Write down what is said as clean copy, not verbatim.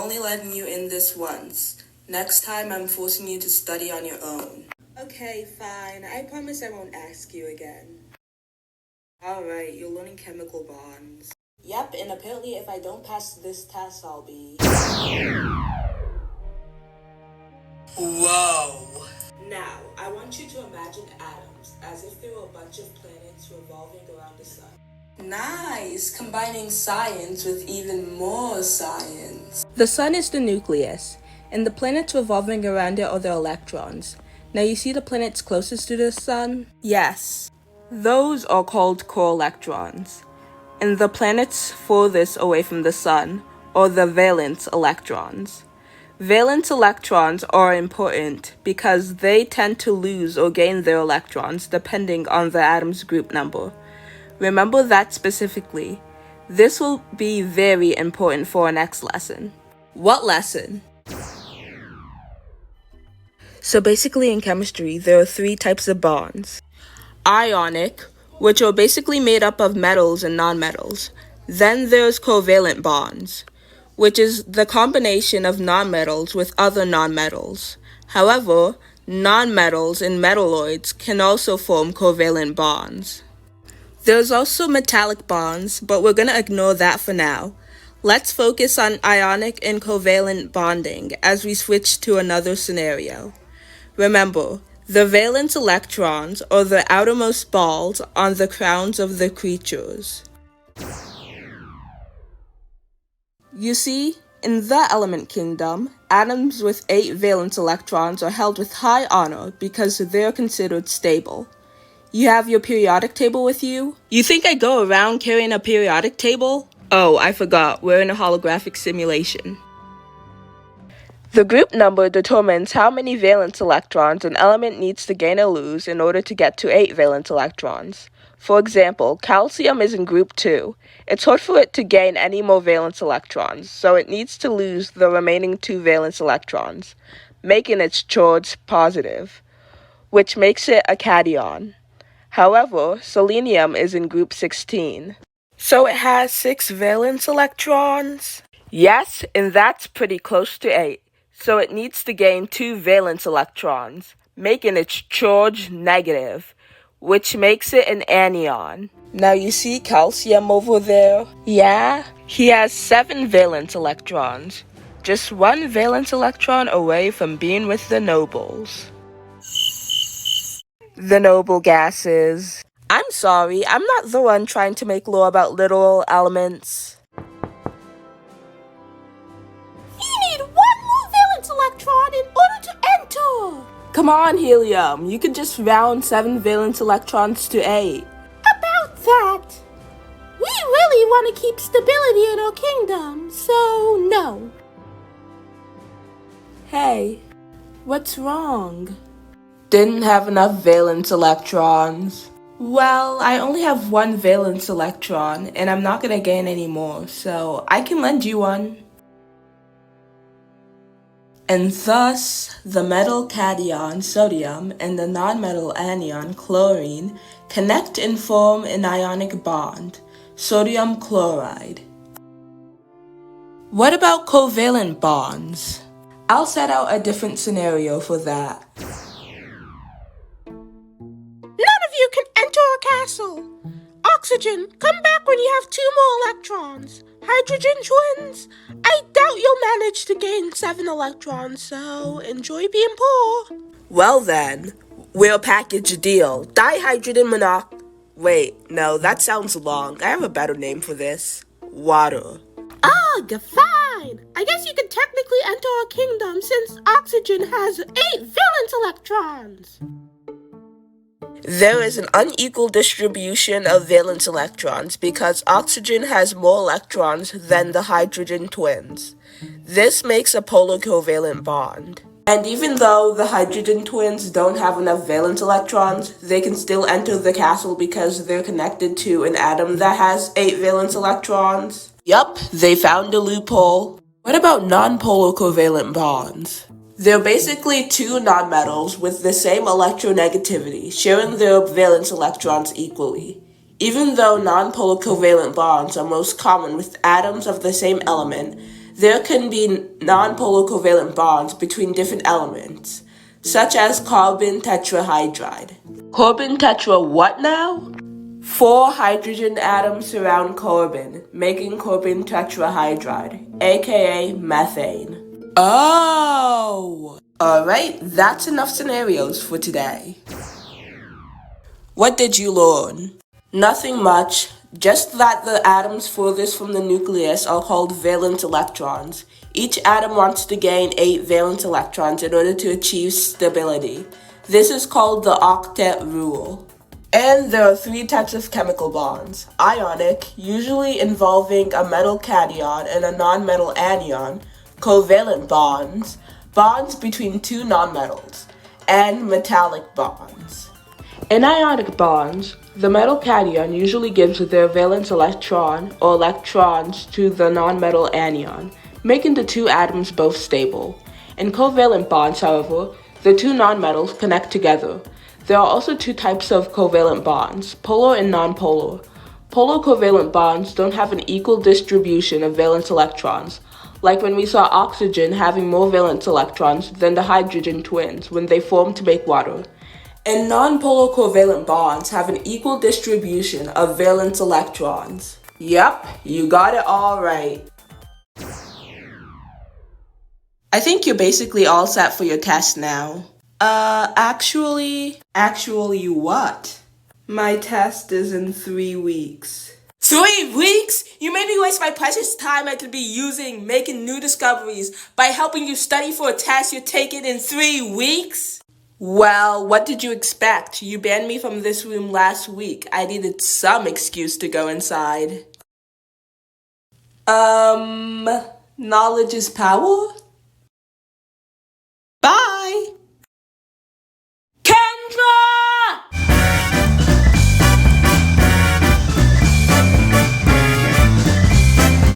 only letting you in this once. Next time, I'm forcing you to study on your own. Okay, fine. I promise I won't ask you again. Alright, you're learning chemical bonds. Yep, and apparently if I don't pass this test, I'll be... Whoa! Now, I want you to imagine atoms as if they were a bunch of planets revolving around the sun. Nice! Combining science with even more science. The sun is the nucleus, and the planets revolving around it are the electrons. Now you see the planets closest to the sun? Yes. Those are called core electrons. And the planets furthest away from the sun are the valence electrons. Valence electrons are important because they tend to lose or gain their electrons depending on the atom's group number. Remember that specifically. This will be very important for our next lesson. What lesson? So basically in chemistry, there are 3 types of bonds. Ionic, which are basically made up of metals and nonmetals. Then there's covalent bonds, which is the combination of nonmetals with other nonmetals. However, nonmetals and metalloids can also form covalent bonds. There's also metallic bonds, but we're going to ignore that for now. Let's focus on ionic and covalent bonding as we switch to another scenario. Remember, the valence electrons are the outermost balls on the crowns of the creatures. You see, in the element kingdom, atoms with 8 valence electrons are held with high honor because they're considered stable. You have your periodic table with you? You think I go around carrying a periodic table? Oh, I forgot, we're in a holographic simulation. The group number determines how many valence electrons an element needs to gain or lose in order to get to 8 valence electrons. For example, calcium is in group 2. It's hard for it to gain any more valence electrons, so it needs to lose the remaining 2 valence electrons, making its charge positive, which makes it a cation. However, selenium is in group 16. So it has 6 valence electrons? Yes, and that's pretty close to 8. So it needs to gain 2 valence electrons, making its charge negative, which makes it an anion. Now you see calcium over there? Yeah? He has 7 valence electrons, just 1 valence electron away from being with the nobles. The noble gases. I'm sorry, I'm not the one trying to make law about literal elements. Electron in order to enter. Come on, helium. You could just round 7 valence electrons to 8. About that, we really want to keep stability in our kingdom, so no. Hey, what's wrong? Didn't have enough valence electrons. Well, I only have 1 valence electron, and I'm not gonna gain any more, so I can lend you one. And thus, the metal cation, sodium, and the nonmetal anion, chlorine, connect and form an ionic bond, sodium chloride. What about covalent bonds? I'll set out a different scenario for that. None of you can enter a castle. Oxygen, come back when you have 2 more electrons. Hydrogen twins, I doubt you'll manage to gain 7 electrons, so enjoy being poor. Well then, we'll package a deal. Dihydrogen Wait, no, that sounds long. I have a better name for this. Water. Ugh, fine. I guess you can technically enter a kingdom since oxygen has 8 valence electrons. There is an unequal distribution of valence electrons because oxygen has more electrons than the hydrogen twins. This makes a polar covalent bond. And even though the hydrogen twins don't have enough valence electrons, they can still enter the castle because they're connected to an atom that has 8 valence electrons. Yup, they found a loophole. What about nonpolar covalent bonds? They're basically 2 nonmetals with the same electronegativity, sharing their valence electrons equally. Even though nonpolar covalent bonds are most common with atoms of the same element, there can be nonpolar covalent bonds between different elements, such as carbon tetrahydride. Carbon tetra what now? 4 hydrogen atoms surround carbon, making carbon tetrahydride, aka methane. Oh! Alright, that's enough scenarios for today. What did you learn? Nothing much, just that the atoms furthest from the nucleus are called valence electrons. Each atom wants to gain 8 valence electrons in order to achieve stability. This is called the octet rule. And there are 3 types of chemical bonds: ionic, usually involving a metal cation and a nonmetal anion; covalent bonds, bonds between 2 nonmetals; and metallic bonds. In ionic bonds, the metal cation usually gives their valence electron or electrons to the nonmetal anion, making the 2 atoms both stable. In covalent bonds, however, the 2 nonmetals connect together. There are also 2 types of covalent bonds, polar and nonpolar. Polar covalent bonds don't have an equal distribution of valence electrons, like when we saw oxygen having more valence electrons than the hydrogen twins when they formed to make water. And nonpolar covalent bonds have an equal distribution of valence electrons. Yep, you got it all right. I think you're basically all set for your test now. Actually what? My test is in 3 weeks. 3 weeks? You made me waste my precious time I could be using making new discoveries by helping you study for a test you're taking in 3 weeks? Well, what did you expect? You banned me from this room last week. I needed some excuse to go inside. Knowledge is power?